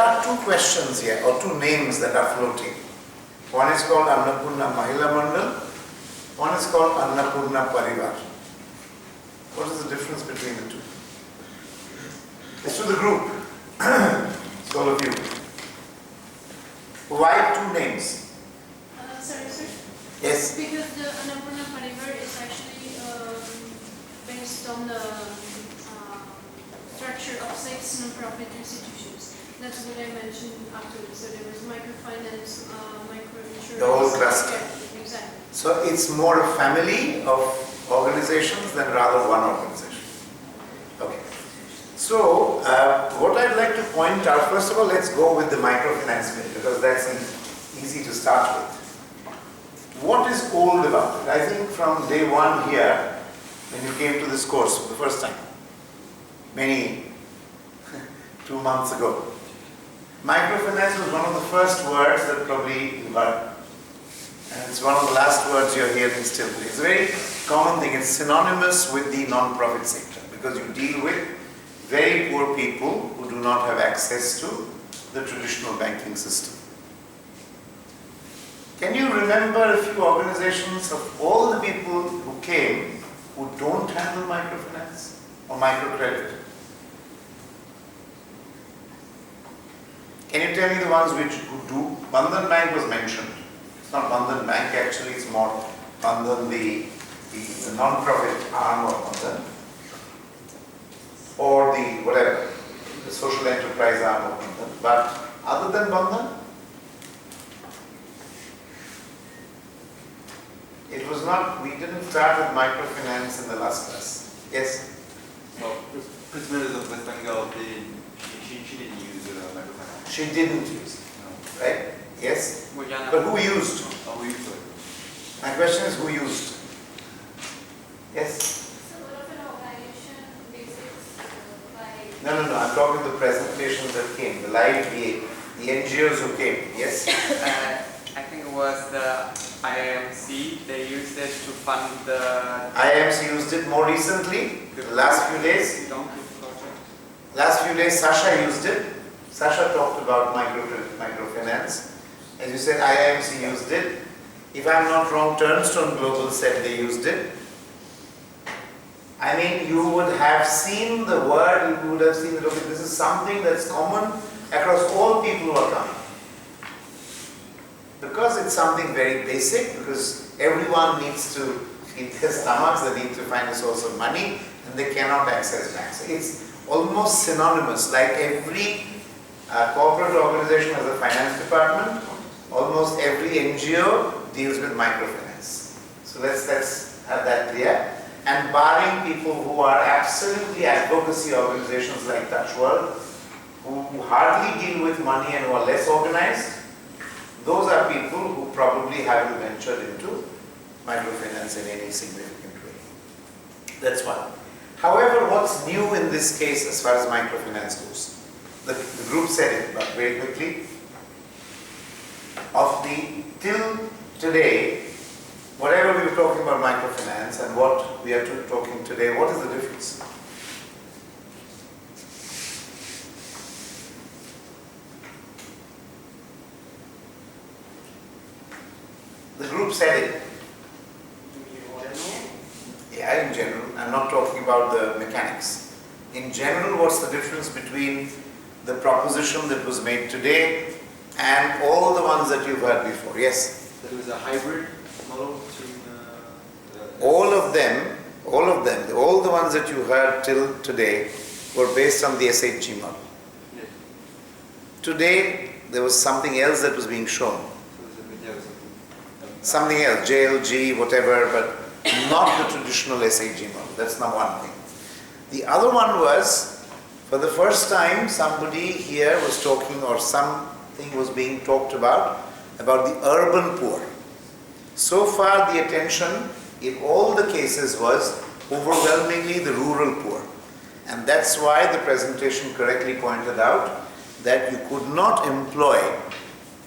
are two questions here, or two names that are floating. One is called Annapurna Mahila Mandal, one is called Annapurna Parivar. What is the difference between the two? It's to the group. It's all of you. Why two names? Sorry, sir? Yes? Because the Annapurna Parivar is actually based on the structure of 6 non-profit institutions. That's what I mentioned afterwards. So there was microfinance, microinsurance. The whole cluster. Yeah, exactly. So it's more a family of organizations than rather one organization. Okay. So what I'd like to point out, first of all, let's go with the microfinance bit because that's easy to start with. What is old about it? I think from day one here, when you came to this course for the first time, 2 months ago, microfinance was one of the first words that probably you heard. And it's one of the last words you're hearing still. It's a very common thing. It's synonymous with the non-profit sector because you deal with very poor people who do not have access to the traditional banking system. Can you remember a few organizations of all the people who came who don't handle microfinance or microcredit? Can you tell me the ones who do? Bandhan Bank was mentioned. It's not Bandhan Bank actually, it's more Bandhan, the non-profit arm of Bandhan. Or the whatever, the social enterprise arm of Bandhan. But other than Bandhan, it was not, we didn't start with microfinance in the last class. Yes? Well, Prisoners of West Bengal, she didn't use microfinance. She didn't use it, No. right? Yes? Mujana. But who used? Oh, we used it. My question is who used? Yes? So what of an organization basics by... No, I'm talking the presentations that came, the live VA, the NGOs who came, yes? I think it was the IIMC. They used it to fund the IMC used it more recently, the last few days. Donkey project. Last few days Sasha used it. Sasha talked about microfinance. As you said, IIMC used it. If I'm not wrong, Turnstone Global said they used it. I mean, you would have seen the word, you would have seen that, okay, this is something that's common across all people who are coming. Because it's something very basic, because everyone needs to feed their stomachs, they need to find a source of money, and they cannot access banks. It's almost synonymous, like every corporate organization has a finance department, almost every NGO deals with microfinance. So let's have that clear. And barring people who are absolutely advocacy organizations like Touch World, who hardly deal with money and who are less organized, those are people who probably haven't ventured into microfinance in any significant way. That's one. However, what's new in this case as far as microfinance goes? The group said it, but very quickly. Of the till today, whatever we were talking about microfinance and what we are talking today, what is the difference? The group said it. Yeah, in general. I'm not talking about the mechanics. In general, what's the difference between the proposition that was made today and all the ones that you've heard before? Yes? That was a hybrid model between All of them, all the ones that you heard till today were based on the SHG model. Yeah. Today, there was something else that was being shown. So it was a bit, yeah, Something else, JLG, whatever, but not the traditional SHG model. That's not one thing. The other one was, for the first time, somebody here was talking, or something was being talked about the urban poor. So far, the attention in all the cases was overwhelmingly the rural poor. And that's why the presentation correctly pointed out that you could not employ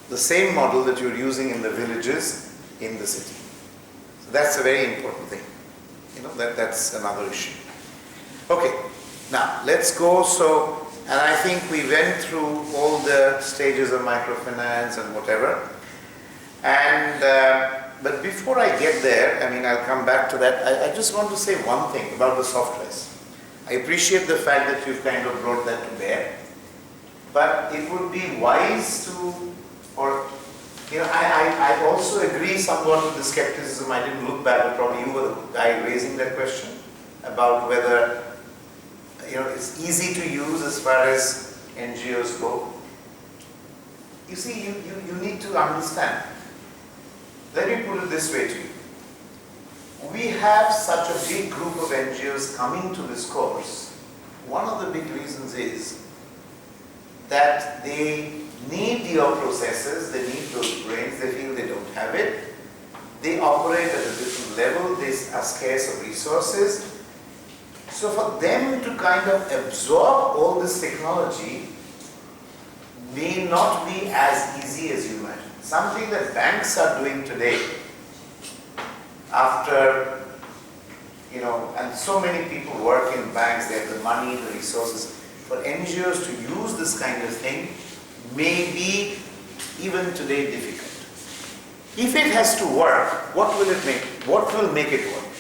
the same model that you're using in the villages in the city. So that's a very important thing. You know, that's another issue. Okay, now let's go. So And I think we went through all the stages of microfinance and whatever. And but before I get there, I mean, I'll come back to that. I just want to say one thing about the softwares. I appreciate the fact that you've kind of brought that to bear. But it would be wise to, or, you know, I also agree somewhat with the skepticism. I didn't look back, but probably you were the guy raising that question about whether, you know, it's easy to use as far as NGOs go. You see, you need to understand. Let me put it this way to you. We have such a big group of NGOs coming to this course. One of the big reasons is that they need your processes, they need those brains, they feel they don't have it. They operate at a different level, they are scarce of resources. So for them to kind of absorb all this technology may not be as easy as you imagine. Something that banks are doing today, after, you know, and so many people work in banks, they have the money, the resources. For NGOs to use this kind of thing may be, even today, difficult. If it has to work, what will it make? What will make it work?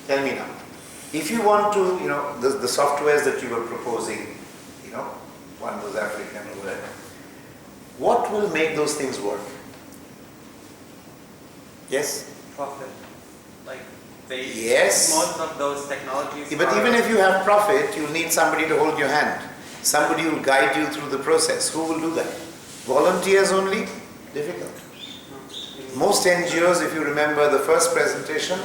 Tell me now. If you want to, you know, the softwares that you were proposing, you know, one was African or whatever, what will make those things work? Yes? Profit. Like they, Yes. most of those technologies. But even if you have profit, you'll need somebody to hold your hand. Somebody will guide you through the process. Who will do that? Volunteers only? Difficult. Most NGOs, if you remember the first presentation,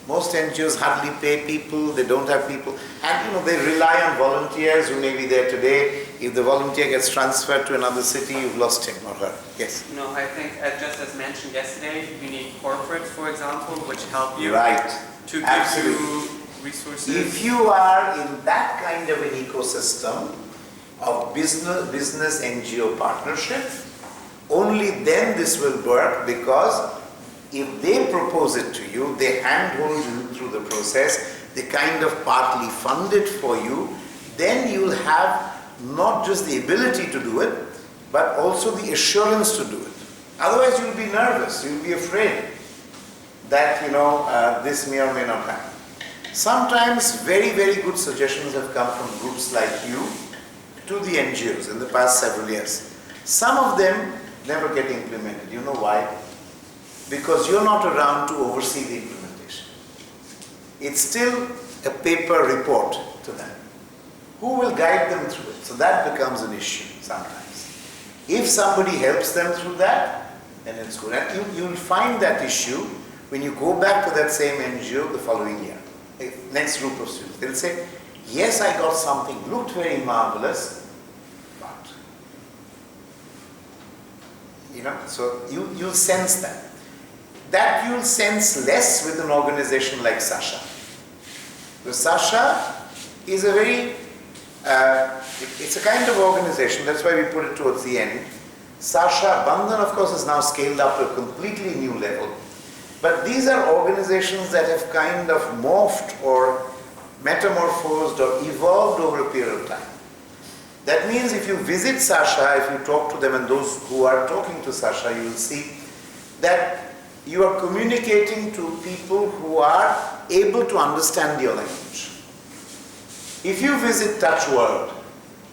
most NGOs hardly pay people, they don't have people. And you know, they rely on volunteers who may be there today. If the volunteer gets transferred to another city, you've lost him or her. Yes? No, I think just as mentioned yesterday, you need corporates, for example, which help you Right. to give Absolutely. you resources. If you are in that kind of an ecosystem of business NGO partnership, only then this will work, because if they propose it to you, they handhold you through the process, they kind of partly fund it for you, then you'll have not just the ability to do it, but also the assurance to do it. Otherwise you'll be nervous, you'll be afraid that, you know, this may or may not happen. Sometimes very, very good suggestions have come from groups like you to the NGOs in the past several years. Some of them never get implemented. You know why? Because you're not around to oversee the implementation. It's still a paper report to them. Who will guide them through it? So that becomes an issue sometimes. If somebody helps them through that, then it's good. And you'll find that issue when you go back to that same NGO the following year. Next group of students, they'll say, yes, I got something, looked very marvelous, but, you know, so you'll sense that. That you'll sense less with an organization like Sasha. Because Sasha is a very, it's a kind of organization, that's why we put it towards the end. Sasha, Bandhan of course is now scaled up to a completely new level. But these are organizations that have kind of morphed or metamorphosed or evolved over a period of time. That means if you visit Sasha, if you talk to them, and those who are talking to Sasha, you will see that you are communicating to people who are able to understand your language. If you visit Touch World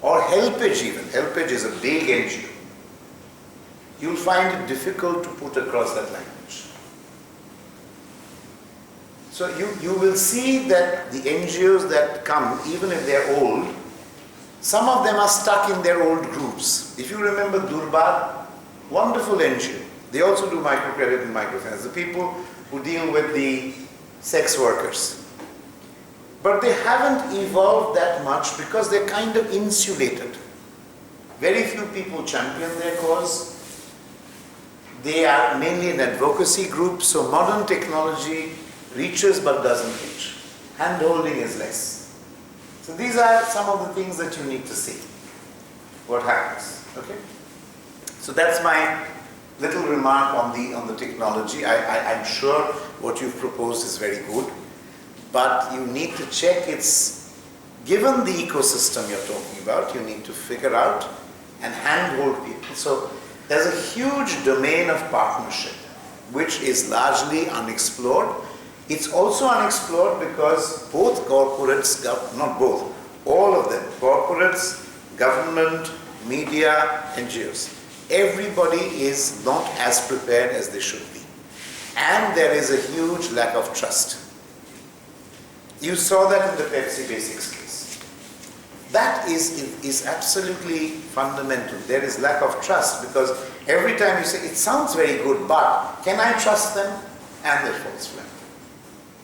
or Helpage even, Helpage is a big NGO, you'll find it difficult to put across that language. So you will see that the NGOs that come, even if they're old, some of them are stuck in their old groups. If you remember Durbar, wonderful NGO. They also do microcredit and microfinance, the people who deal with the sex workers. But they haven't evolved that much because they're kind of insulated. Very few people champion their cause. They are mainly an advocacy group, so modern technology reaches but doesn't reach. Hand-holding is less. So these are some of the things that you need to see. What happens, okay? So that's my little remark on the technology. I'm sure what you've proposed is very good, but you need to check its given the ecosystem you're talking about, you need to figure out and handhold people. So there's a huge domain of partnership, which is largely unexplored. It's also unexplored because both corporates, not both, all of them, corporates, government, media, NGOs, everybody is not as prepared as they should be. And there is a huge lack of trust. You saw that in the Pepsi Basics case. That is absolutely fundamental. There is lack of trust because every time you say, it sounds very good, but can I trust them? And it falls flat.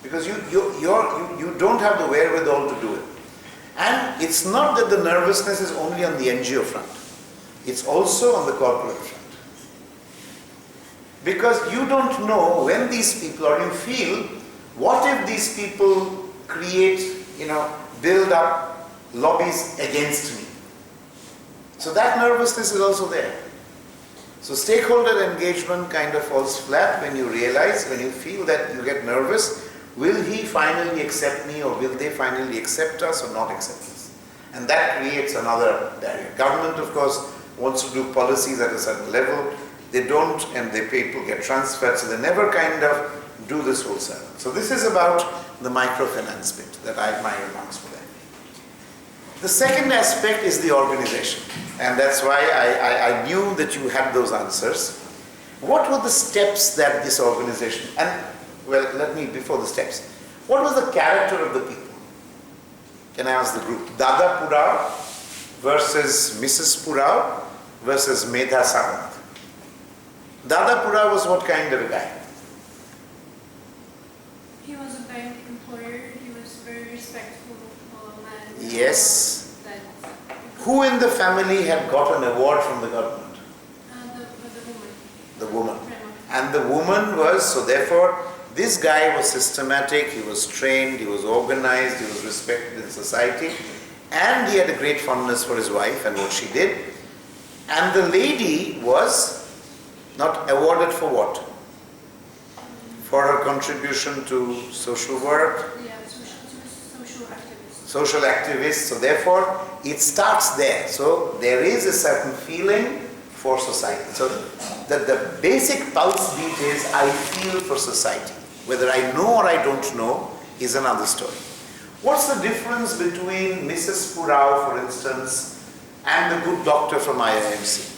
Because you don't have the wherewithal to do it. And it's not that the nervousness is only on the NGO front. It's also on the corporate front. Because you don't know when these people, or you feel, what if these people create, build up lobbies against me? So that nervousness is also there. So stakeholder engagement kind of falls flat when you realize, when you feel that you get nervous, will he finally accept me, or will they finally accept us or not accept us? And that creates another barrier. Government, of course, wants to do policies at a certain level. They don't, and the people get transferred, so they never kind of do this whole circle. So this is about the microfinance bit that my remarks for that. The second aspect is the organization, and that's why I knew that you had those answers. What were the steps that this organization, and well, before the steps, what was the character of the people? Can I ask the group? Dada Purao versus Mrs. Purao versus Medha Sawant. Dada Purao was what kind of a guy? He was a bank employer. He was very respectful man. Yes. That, Who in the family had got an award from the government? the woman. The woman. Prema. And the woman was, so therefore, this guy was systematic, he was trained, he was organized, he was respected in society, and he had a great fondness for his wife and what she did. And the lady was not awarded for what? For her contribution to social work, Yeah, social activist. social activists. So therefore, it starts there. So there is a certain feeling for society. So the basic pulse beat is I feel for society. Whether I know or I don't know is another story. What's the difference between Mrs. Purao, for instance, and the good doctor from IIMC?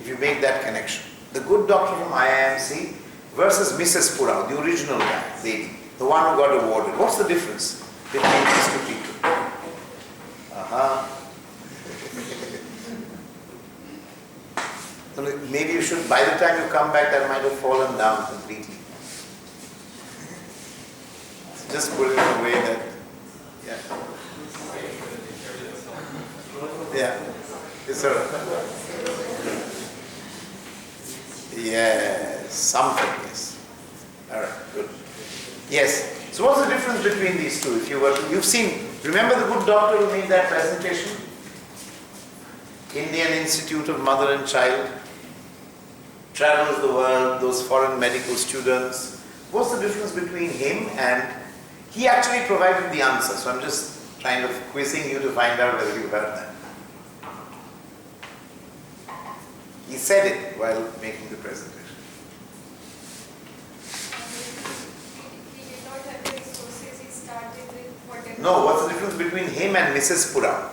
If you make that connection. The good doctor from IIMC versus Mrs. Purao, the original guy, the one who got awarded. What's the difference between these two people? Maybe you should, by the time you come back, that might have fallen down completely. Just put it in a way that, yeah. Yes, sir. Yes, something, yes. All right, good. Yes. So what's the difference between these two? If you've seen, remember the good doctor who made that presentation? Indian Institute of Mother and Child, travels the world, those foreign medical students. What's the difference between him and, he actually provided the answer, so I'm just kind of quizzing you to find out whether you heard that. He said it while making the presentation. He did not have the resources, he started with whatever. No, what's the difference between him and Mrs. Purao?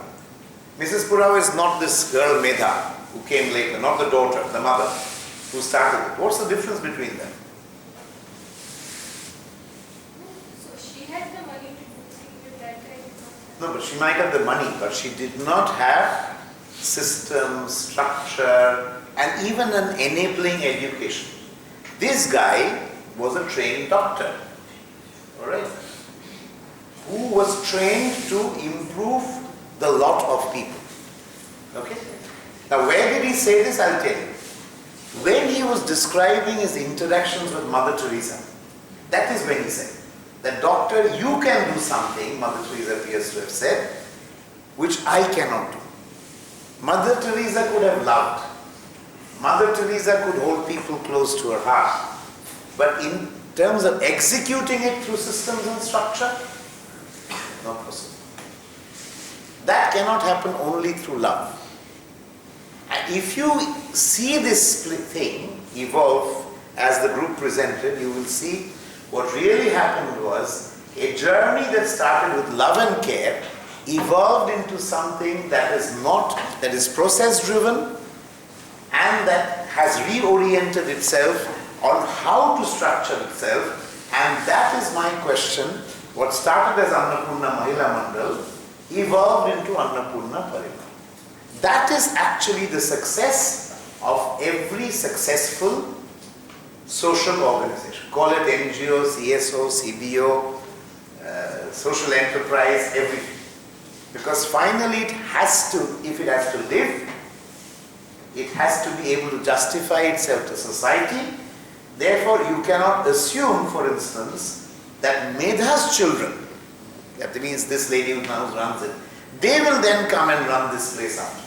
Mrs. Purao is not this girl Medha who came later, not the daughter, the mother who started it. What's the difference between them? So she had the money to do things with that kind of. No, but she might have the money, but she did not have system, structure, and even an enabling education. This guy was a trained doctor, all right, who was trained to improve the lot of people. Okay? Now, where did he say this? I'll tell you. When he was describing his interactions with Mother Teresa, that is when he said, that doctor, you can do something, Mother Teresa appears to have said, which I cannot do. Mother Teresa could have loved. Mother Teresa could hold people close to her heart. But in terms of executing it through systems and structure, not possible. That cannot happen only through love. And if you see this thing evolve as the group presented, you will see what really happened was a journey that started with love and care evolved into something that is process driven and that has reoriented itself on how to structure itself. And that is my question. What started as Annapurna Mahila Mandal evolved into Annapurna Parivar. That is actually the success of every successful social organization. Call it NGO, CSO, CBO, social enterprise, everything. Because finally it has to, if it has to live, it has to be able to justify itself to society. Therefore, you cannot assume, for instance, that Medha's children, that means this lady who now runs it, they will then come and run this place out.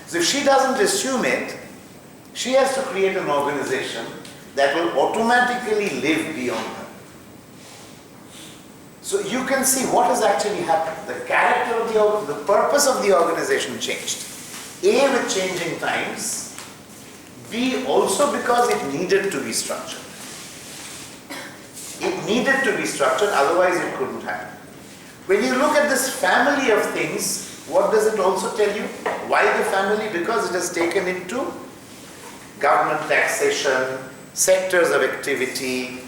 So if she doesn't assume it, she has to create an organization that will automatically live beyond her. So you can see what has actually happened. The character of the purpose of the organization changed. A, with changing times. B, also because it needed to be structured. It needed to be structured, otherwise it couldn't happen. When you look at this family of things, what does it also tell you? Why the family? Because it has taken into government taxation, sectors of activity.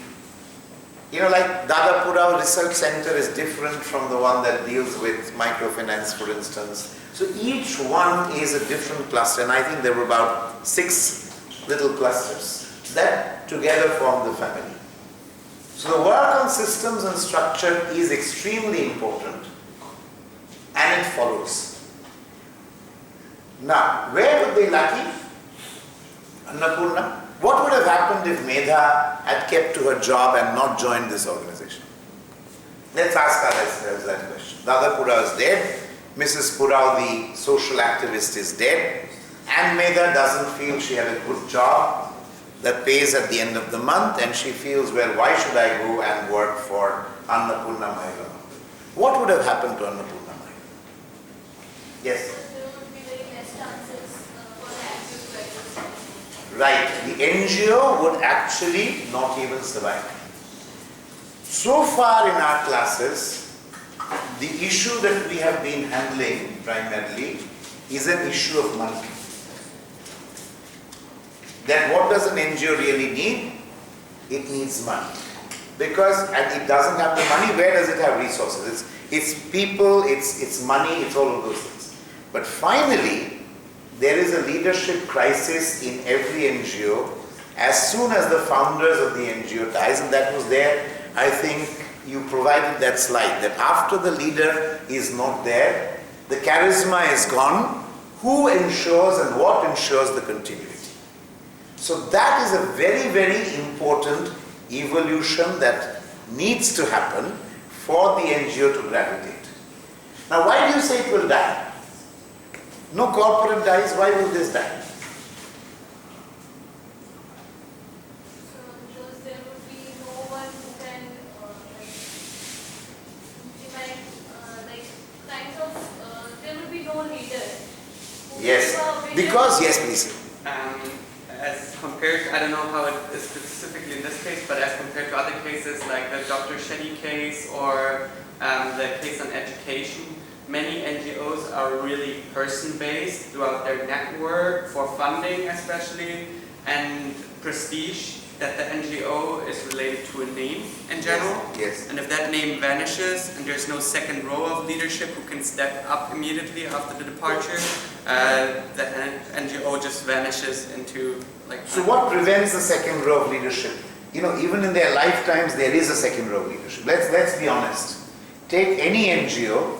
You know, like Dadapura Research Center is different from the one that deals with microfinance, for instance. So each one is a different cluster, and I think there were about 6 little clusters that together form the family. So the work on systems and structure is extremely important, and it follows. Now, where would they lucky? Annapurna? What would have happened if Medha had kept to her job and not joined this organization? Let's ask ourselves that question. Dadapura is dead, Mrs. Purao, the social activist, is dead, and Medha doesn't feel she had a good job that pays at the end of the month, and she feels, well, why should I go and work for Annapurna Mahila? What would have happened to Annapurna Mahila? Yes? There would be very less chances for the access to access. Right, the NGO would actually not even survive. So far in our classes, the issue that we have been handling primarily is an issue of money. Then what does an NGO really need? It needs money. Because and it doesn't have the money, where does it have resources? It's people, it's money, it's all of those things. But finally, there is a leadership crisis in every NGO as soon as the founders of the NGO dies, and that was there, I think you provided that slide, that after the leader is not there, the charisma is gone, who ensures and what ensures the continuity? So that is a very, very important evolution that needs to happen for the NGO to gravitate. Now, why do you say it will die? No corporate dies, why will this die? Because there would be no one who can there would be no leader. Yes, because, yes please. As compared, I don't know how it is specifically in this case, but as compared to other cases like the Dr. Shetty case or the case on education, many NGOs are really person-based throughout their network for funding especially, and prestige, that the NGO is related to a name in general. Yes. And if that name vanishes and there's no second row of leadership who can step up immediately after the departure, the NGO just vanishes into like... So what prevents the second row of leadership? You know, even in their lifetimes there is a second row of leadership. Let's be honest. Take any NGO,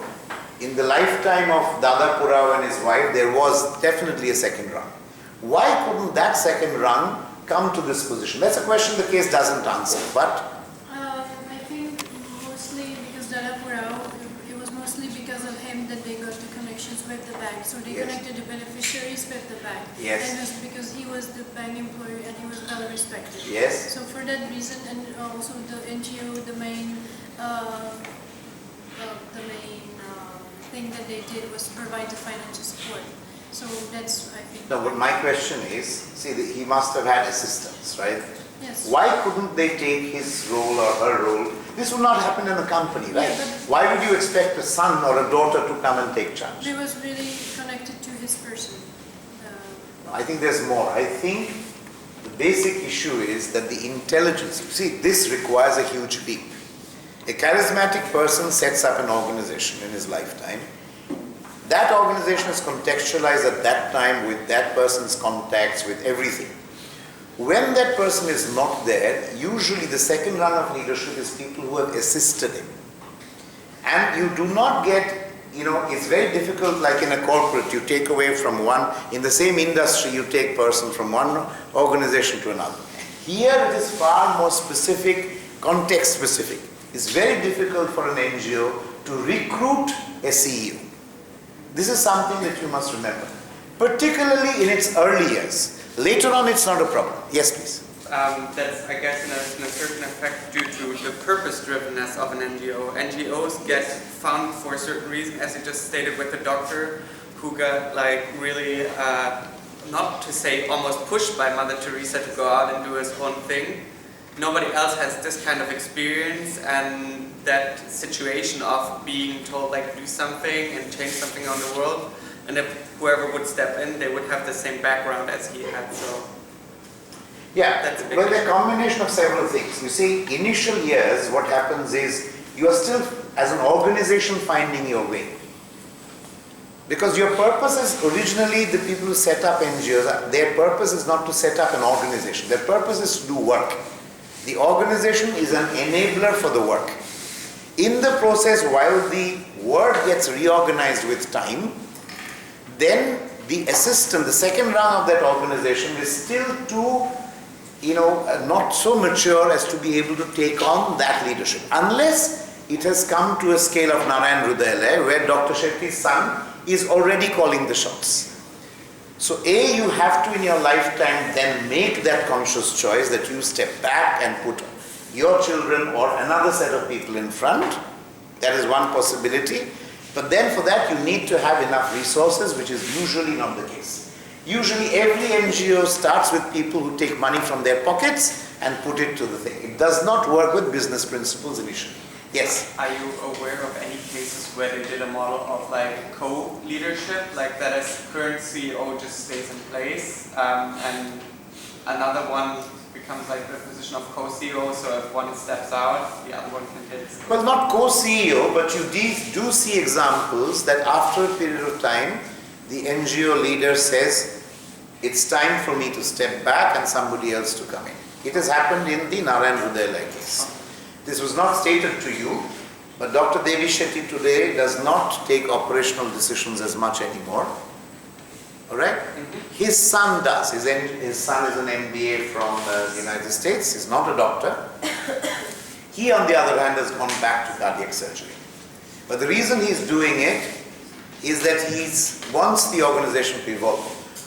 in the lifetime of Dada Purao and his wife, there was definitely a second rung. Why couldn't that second rung come to this position? That's a question the case doesn't answer, but... I think mostly because Dada Purao, it was mostly because because of him that they got the connections with the bank. So they Yes. connected the beneficiaries with the bank. Yes. And it was because he was the bank employee and he was well respected. Yes. So for that reason, and also the NGO, the main thing that they did was provide the financial support. So that's, I think. No, but my question is, see, he must have had assistants, right? Yes. Why couldn't they take his role or her role? This would not happen in a company, right? Yeah, but- Why would you expect a son or a daughter to come and take charge? It was really connected to his person. I think there's more. I think the basic issue is that the intelligence, see, this requires a huge leap. A charismatic person sets up an organization in his lifetime. That organization is contextualized at that time with that person's contacts, with everything. When that person is not there, usually the second run of leadership is people who have assisted him. And you do not get, it's very difficult, like in a corporate, you take away from one, in the same industry, you take person from one organization to another. Here it is far more specific, context specific. It's very difficult for an NGO to recruit a CEO. This is something that you must remember, particularly in its early years. Later on, it's not a problem. Yes, please. That's, I guess, in a certain effect due to the purpose-drivenness of an NGO. NGOs get founded for a certain reason, as you just stated with the doctor, who got really, not to say almost pushed by Mother Teresa to go out and do his own thing. Nobody else has this kind of experience and that situation of being told do something and change something on the world. And if whoever would step in, they would have the same background as he had. So yeah, that's a big well, the combination of several things. You see, initial years, what happens is you are still, as an organization, finding your way. Because your purpose is originally the people who set up NGOs, their purpose is not to set up an organization. Their purpose is to do work. The organization is an enabler for the work. In the process, while the work gets reorganized with time, then the assistant, the second rung of that organization is still too, not so mature as to be able to take on that leadership. Unless it has come to a scale of Narayan Hrudayalaya, where Dr. Shetty's son is already calling the shots. So A, you have to in your lifetime then make that conscious choice that you step back and put your children or another set of people in front. That is one possibility. But then for that you need to have enough resources, which is usually not the case. Usually every NGO starts with people who take money from their pockets and put it to the thing. It does not work with business principles initially. Yes? Are you aware of any cases where they did a model of co-leadership, like that as current CEO just stays in place and another one becomes the position of co-CEO, so if one steps out, the other one can take it? Well, not co-CEO, but you do see examples that after a period of time, the NGO leader says, it's time for me to step back and somebody else to come in. It has happened in the Narayan Hrudayalaya case. This was not stated to you, but Dr. Devi Shetty today does not take operational decisions as much anymore. Alright? Mm-hmm. His son does. His son is an MBA from the United States. He's not a doctor. He, on the other hand, has gone back to cardiac surgery. But the reason he's doing it is that he wants the organization to evolve.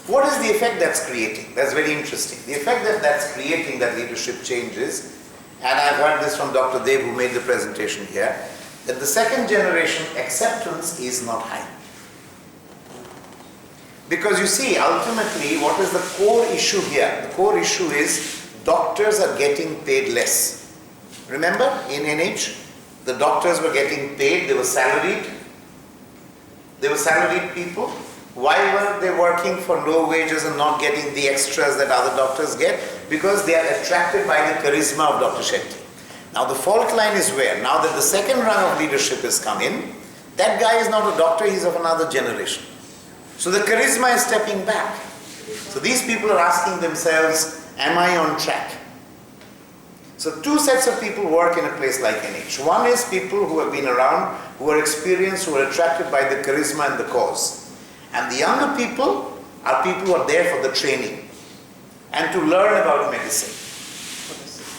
What is the effect that's creating? That's very interesting. The effect that that's creating, that leadership changes, and I've heard this from Dr. Dev, who made the presentation here, that the second generation acceptance is not high. Because you see, ultimately, what is the core issue here? The core issue is doctors are getting paid less. Remember, in NH, the doctors were getting paid, they were salaried. They were salaried people. Why were they working for low wages and not getting the extras that other doctors get? Because they are attracted by the charisma of Dr. Shetty. Now the fault line is where? Now that the second rung of leadership has come in, that guy is not a doctor, he's of another generation. So the charisma is stepping back. So these people are asking themselves, am I on track? So two sets of people work in a place like NH. One is people who have been around, who are experienced, who are attracted by the charisma and the cause. And the younger people are people who are there for the training and to learn about medicine.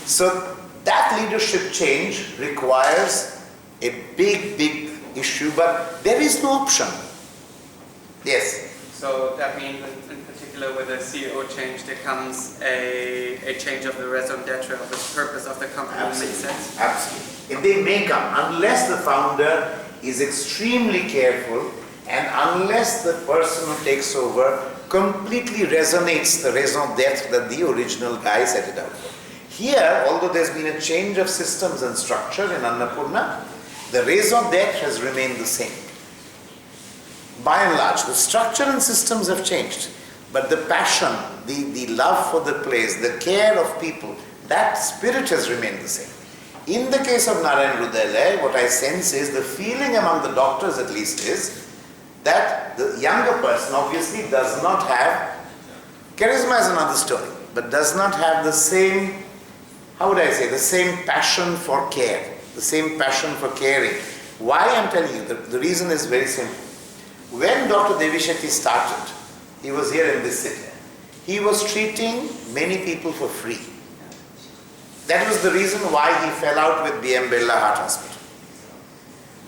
So that leadership change requires a big issue, but there is no option. Yes. So that means in particular with a CEO change there comes a change of the raison d'etre of the purpose of the company. Absolutely. Makes sense? Absolutely. If they may come, unless the founder is extremely careful and unless the person who takes over completely resonates the raison d'etre that the original guy set it out for. Here, although there's been a change of systems and structure in Annapurna, the raison d'etre has remained the same. By and large, the structure and systems have changed, but the passion, the love for the place, the care of people, that spirit has remained the same. In the case of Narayan Rudayalaya, what I sense is the feeling among the doctors at least is that the younger person obviously does not have, charisma is another story, but does not have the same, how would I say, the same passion for care, the same passion for caring. Why I'm telling you, the reason is very simple. When Dr. Devi Shetty started, he was here in this city. He was treating many people for free. That was the reason why he fell out with B.M. Birla Heart Hospital.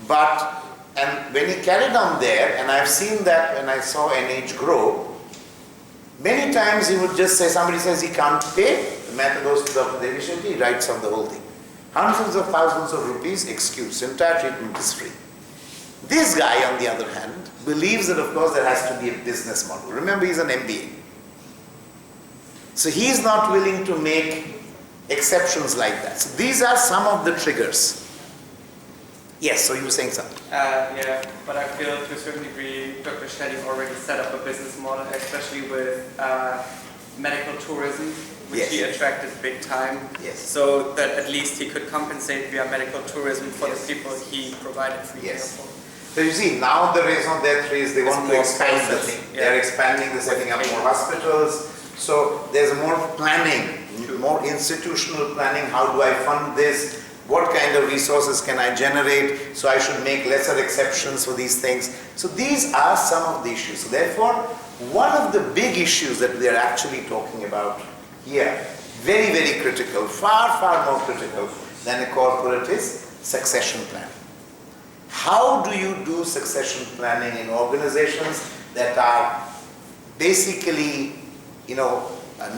But, and when he carried on there, and I've seen that when I saw NH grow, many times he would just say, somebody says he can't pay, the matter goes to Dr. Devi Shetty, he writes on the whole thing. Hundreds of thousands of rupees, excuse, entire treatment is free. This guy, on the other hand, believes that of course there has to be a business model. Remember, he's an MBA. So he's not willing to make exceptions like that. So these are some of the triggers. Yes, so you were saying something. Yeah, but I feel to a certain degree Dr. Shetty already set up a business model, especially with medical tourism, which Yes. he attracted big time. Yes. So that at least he could compensate via medical tourism for Yes. the people he provided free care Yes. for. So you see, now the raison d'etre is they It's want to more expand the process, thing. yeah. They're expanding, they're setting up more hospitals. So there's more planning, more institutional planning. How do I fund this? What kind of resources can I generate? So I should make lesser exceptions for these things. So these are some of the issues. So therefore, one of the big issues that we are actually talking about here, very, very critical, far, far more critical than a corporate, is succession planning. How do you do succession planning in organizations that are basically,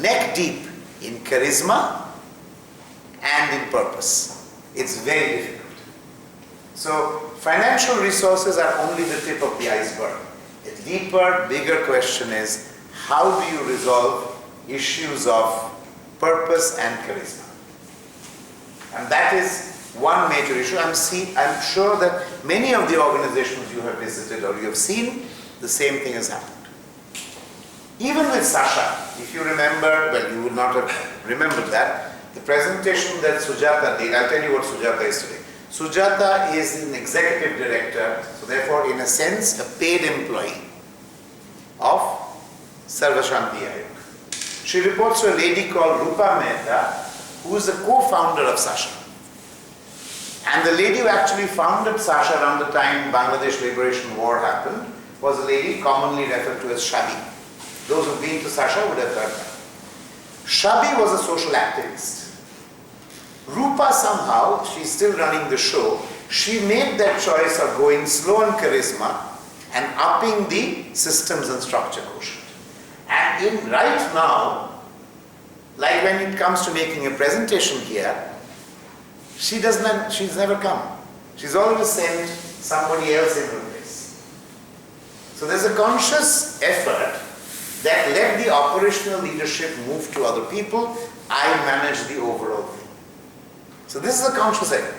neck deep in charisma and in purpose? It's very difficult. So financial resources are only the tip of the iceberg. A deeper, bigger question is, how do you resolve issues of purpose and charisma? And that is one major issue. I'm sure that many of the organizations you have visited or you have seen, the same thing has happened. Even with Sasha, if you remember, well, you would not have remembered that, the presentation that Sujata did, I'll tell you what Sujata is today. Sujata is an executive director, so therefore in a sense a paid employee of Sarva Shanti Ayog. She reports to a lady called Rupa Mehta, who is a co-founder of Sasha. And the lady who actually founded Sasha around the time Bangladesh Liberation War happened was a lady commonly referred to as Shabi. Those who've been to Sasha would have heard that. Shabi was a social activist. Rupa somehow, she's still running the show, she made that choice of going slow on charisma and upping the systems and structure quotient. And right now, like when it comes to making a presentation here, she's never come. She's always sent somebody else in her place. So there's a conscious effort that let the operational leadership move to other people. I manage the overall thing. So this is a conscious effort.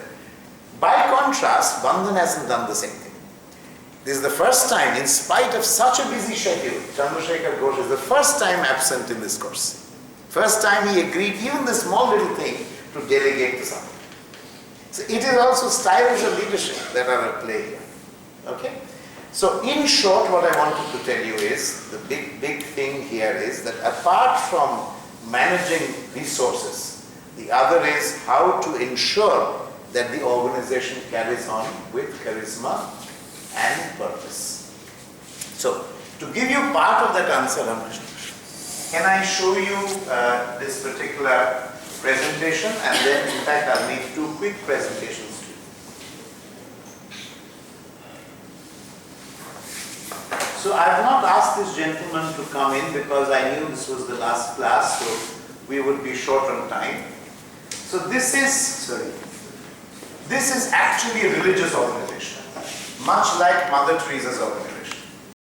By contrast, Bandhan hasn't done the same thing. This is the first time, in spite of such a busy schedule, Chandrasekhar Ghosh is the first time absent in this course. First time he agreed even the small little thing to delegate to somebody. So it is also styles of leadership that are at play here. Okay? So in short, what I wanted to tell you is, the big thing here is that apart from managing resources, the other is how to ensure that the organization carries on with charisma and purpose. So, to give you part of that answer, Ramakrishna, can I show you this particular presentation, and then in fact I'll make two quick presentations to you. So I have not asked this gentleman to come in because I knew this was the last class, so we would be short on time. So this is actually a religious organization, much like Mother Teresa's organization.